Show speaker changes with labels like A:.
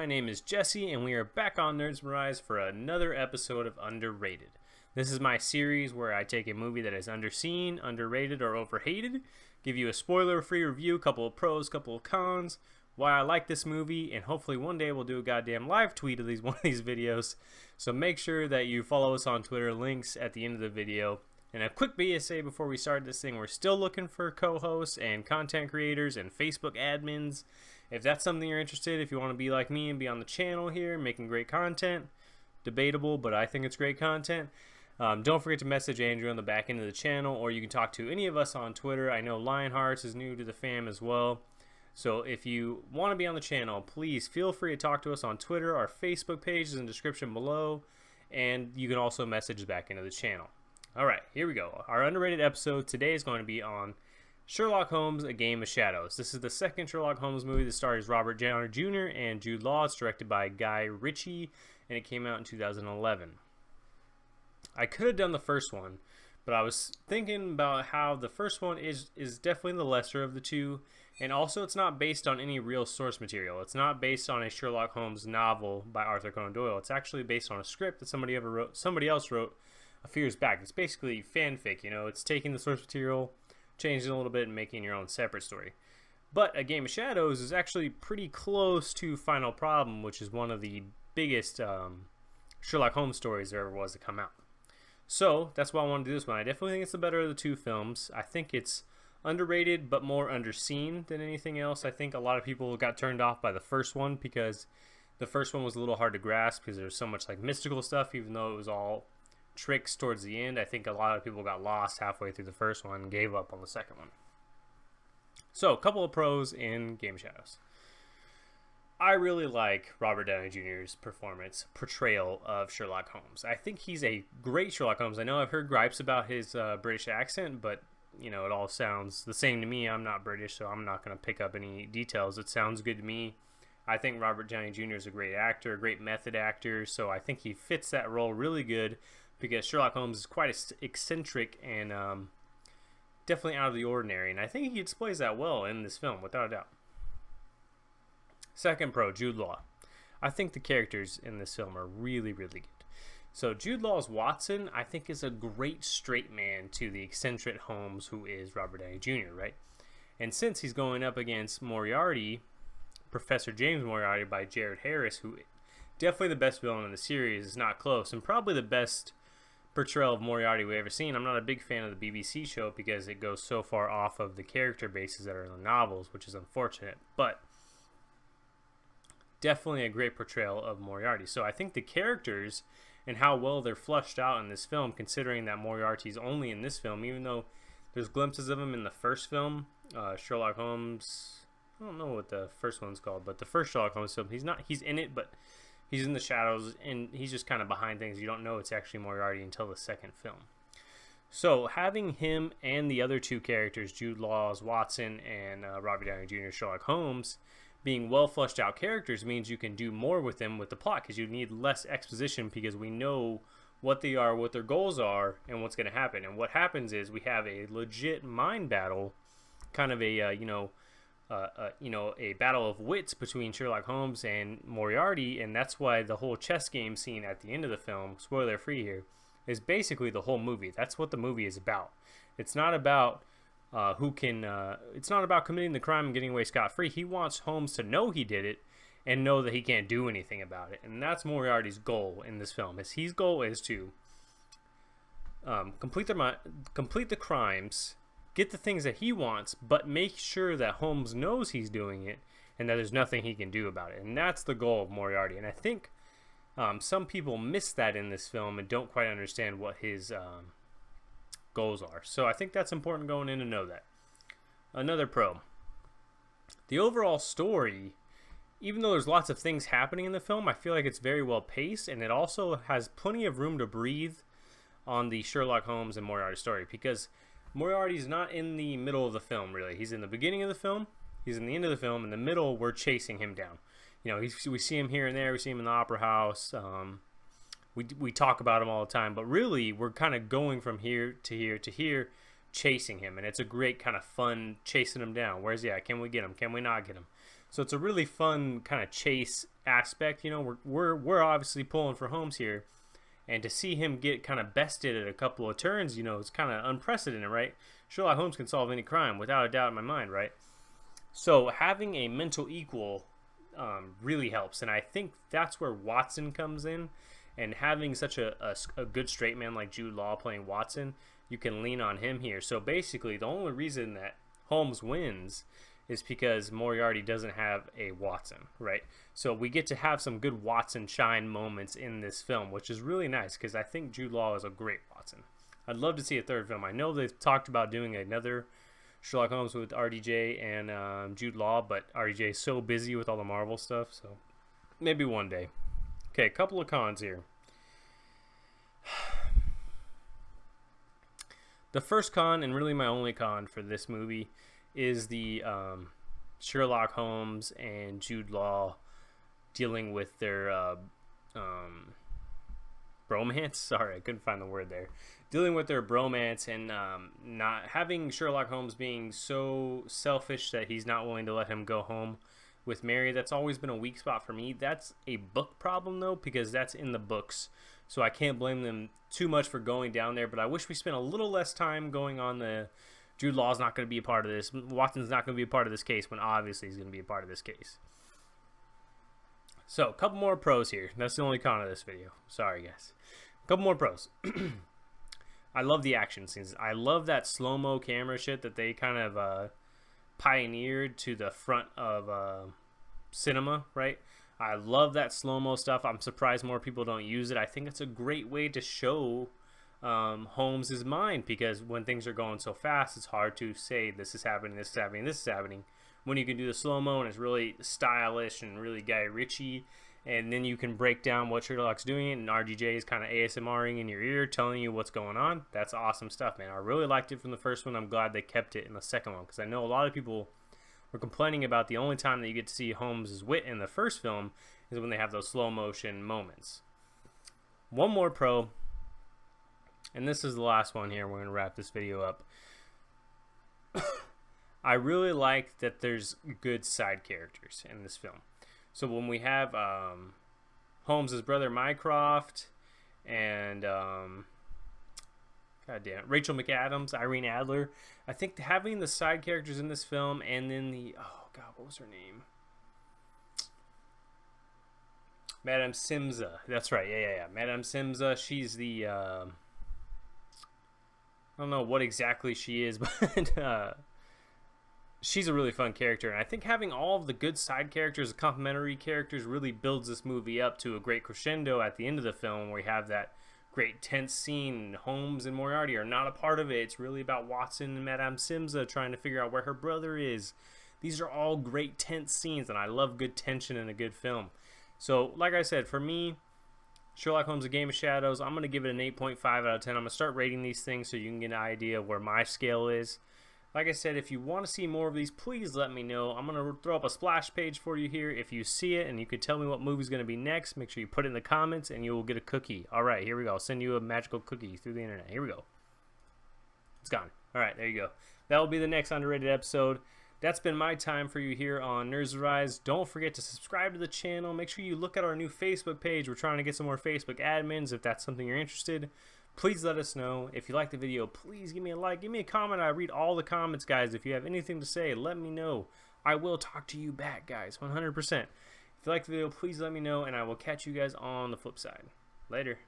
A: my name is Jesse, and we are back on Nerds Rise for another episode of Underrated. This is my series where I take a movie that is underseen, underrated, or overhated, give you a spoiler-free review, couple of pros, couple of cons, why I like this movie, and hopefully one day we'll do a goddamn live tweet of one of these videos. So make sure that you follow us on Twitter, links at the end of the video. And a quick PSA before we start this thing, we're still looking for co-hosts and content creators and Facebook admins. If that's something you're interested in, if you want to be like me and be on the channel here, making great content, debatable, but I think it's great content. Don't forget to message Andrew on the back end of the channel, or you can talk to any of us on Twitter. I know Lionhearts is new to the fam as well. So if you want to be on the channel, please feel free to talk to us on Twitter. Our Facebook page is in the description below, and you can also message back into the channel. Alright, here we go. Our underrated episode today is going to be on Sherlock Holmes, A Game of Shadows. This is the second Sherlock Holmes movie that stars Robert Downey Jr. and Jude Law. It's directed by Guy Ritchie, and it came out in 2011. I could have done the first one, but I was thinking about how the first one is definitely the lesser of the two, and also it's not based on any real source material. It's not based on a Sherlock Holmes novel by Arthur Conan Doyle. It's actually based on a script that somebody else wrote a few years back. It's basically fanfic, you know. It's taking the source material, changing it a little bit, and making your own separate story. But A Game of Shadows is actually pretty close to Final Problem, which is one of the biggest Sherlock Holmes stories there ever was to come out. So that's why I want to do this one. I definitely think it's the better of the two films. I think it's underrated but more underseen than anything else. I think a lot of people got turned off by the first one because the first one was a little hard to grasp because there's so much like mystical stuff, even though it was all tricks towards the end. I think a lot of people got lost halfway through the first one and gave up on the second one. So, a couple of pros in Game of Shadows. I really like Robert Downey Jr.'s portrayal of Sherlock Holmes. I think he's a great Sherlock Holmes. I know I've heard gripes about his British accent, but you know, it all sounds the same to me. I'm not British, so I'm not going to pick up any details. It sounds good to me. I think Robert Downey Jr. is a great actor, a great method actor, so I think he fits that role really good because Sherlock Holmes is quite eccentric and definitely out of the ordinary, and I think he displays that well in this film, without a doubt. Second pro, Jude Law. I think the characters in this film are really, really good. So Jude Law's Watson, I think, is a great straight man to the eccentric Holmes who is Robert Downey Jr., right? And since he's going up against Moriarty, Professor James Moriarty by Jared Harris, who definitely the best villain in the series, is not close, and probably the best portrayal of Moriarty we've ever seen. I'm not a big fan of the BBC show because it goes so far off of the character bases that are in the novels, which is unfortunate, but definitely a great portrayal of Moriarty. So I think the characters and how well they're fleshed out in this film, considering that Moriarty's only in this film, even though there's glimpses of him in the first film, Sherlock Holmes, I don't know what the first one's called, but the first Sherlock Holmes film, he's in it, but he's in the shadows, and he's just kind of behind things. You don't know it's actually Moriarty until the second film. So having him and the other two characters, Jude Law's Watson and Robert Downey Jr. Sherlock Holmes, being well fleshed out characters means you can do more with them with the plot because you need less exposition because we know what they are, what their goals are, and what's going to happen. And what happens is we have a legit mind battle, kind of a a battle of wits between Sherlock Holmes and Moriarty, and that's why the whole chess game scene at the end of the film, spoiler free here, is basically the whole movie. That's what the movie is about. It's not about it's not about committing the crime and getting away scot-free. He wants Holmes to know he did it and know that he can't do anything about it, and that's Moriarty's goal in this film. His goal is to complete the crimes, get the things that he wants, but make sure that Holmes knows he's doing it and that there's nothing he can do about it. And that's the goal of Moriarty. And I think some people miss that in this film and don't quite understand what his goals are. So I think that's important going in to know that. Another pro. The overall story, even though there's lots of things happening in the film, I feel like it's very well paced, and it also has plenty of room to breathe on the Sherlock Holmes and Moriarty story, because Moriarty's not in the middle of the film, really. He's in the beginning of the film, he's in the end of the film. In the middle, we're chasing him down. You know, we see him here and there. We see him in the opera house. We talk about him all the time, but really, we're kind of going from here to here to here, chasing him, and it's a great kind of fun chasing him down. Where's he at? Can we get him? Can we not get him? So it's a really fun kind of chase aspect. You know, we're obviously pulling for Holmes here, and to see him get kind of bested at a couple of turns, you know, it's kind of unprecedented, right? Sherlock Holmes can solve any crime without a doubt in my mind, right? So having a mental equal really helps, and I think that's where Watson comes in. And having such a good straight man like Jude Law playing Watson, you can lean on him here. So basically, the only reason that Holmes wins is because Moriarty doesn't have a Watson, right? So we get to have some good Watson shine moments in this film, which is really nice because I think Jude Law is a great Watson. I'd love to see a third film. I know they've talked about doing another Sherlock Holmes with RDJ and Jude Law, but RDJ is so busy with all the Marvel stuff, so maybe one day. Okay, a couple of cons here. The first con, and really my only con for this movie, is the Sherlock Holmes and Jude Law dealing with their bromance. Sorry, I couldn't find the word there. Dealing with their bromance and not having Sherlock Holmes being so selfish that he's not willing to let him go home with Mary. That's always been a weak spot for me. That's a book problem though, because that's in the books, so I can't blame them too much for going down there. But I wish we spent a little less time going on the Jude Law's not going to be a part of this, Watson's not going to be a part of this case, when obviously he's going to be a part of this case. So a couple more pros here. That's the only con of this video. Sorry guys. A couple more pros. I love the action scenes. I love that slow-mo camera shit that they kind of pioneered to the front of cinema, right? I love that slow-mo stuff. I'm surprised more people don't use it. I think it's a great way to show Holmes's mind, because when things are going so fast, it's hard to say this is happening, this is happening, this is happening. When you can do the slow-mo and it's really stylish and really Guy Ritchie, and then you can break down what Sherlock's doing, and RDJ is kind of ASMRing in your ear, telling you what's going on. That's awesome stuff, man. I really liked it from the first one. I'm glad they kept it in the second one, because I know a lot of people were complaining about the only time that you get to see Holmes' wit in the first film is when they have those slow motion moments. One more pro, and this is the last one here. We're going to wrap this video up. I really like that there's good side characters in this film. So when we have Holmes' brother Mycroft and Rachel McAdams, Irene Adler, I think having the side characters in this film, and then what was her name? Madame Simza. That's right. Yeah. Madame Simza. She's the I don't know what exactly she is, but she's a really fun character, and I think having all of the good side characters, complementary characters, really builds this movie up to a great crescendo at the end of the film, where you have that great tense scene. Holmes and Moriarty are not a part of it. It's really about Watson and Madame Simza trying to figure out where her brother is. These are all great tense scenes, and I love good tension in a good film. So, like I said, for me, Sherlock Holmes: A Game of Shadows, I'm going to give it an 8.5 out of 10. I'm going to start rating these things so you can get an idea of where my scale is. Like I said, if you want to see more of these, please let me know. I'm going to throw up a splash page for you here. If you see it and you could tell me what movie's going to be next, make sure you put it in the comments and you will get a cookie. All right, here we go. I'll send you a magical cookie through the internet. Here we go. It's gone. All right, there you go. That will be the next underrated episode. That's been my time for you here on Nerds with Rise. Don't forget to subscribe to the channel. Make sure you look at our new Facebook page. We're trying to get some more Facebook admins if that's something you're interested in. Please let us know. If you like the video, please give me a like. Give me a comment. I read all the comments, guys. If you have anything to say, let me know. I will talk to you back, guys, 100%. If you like the video, please let me know, and I will catch you guys on the flip side. Later.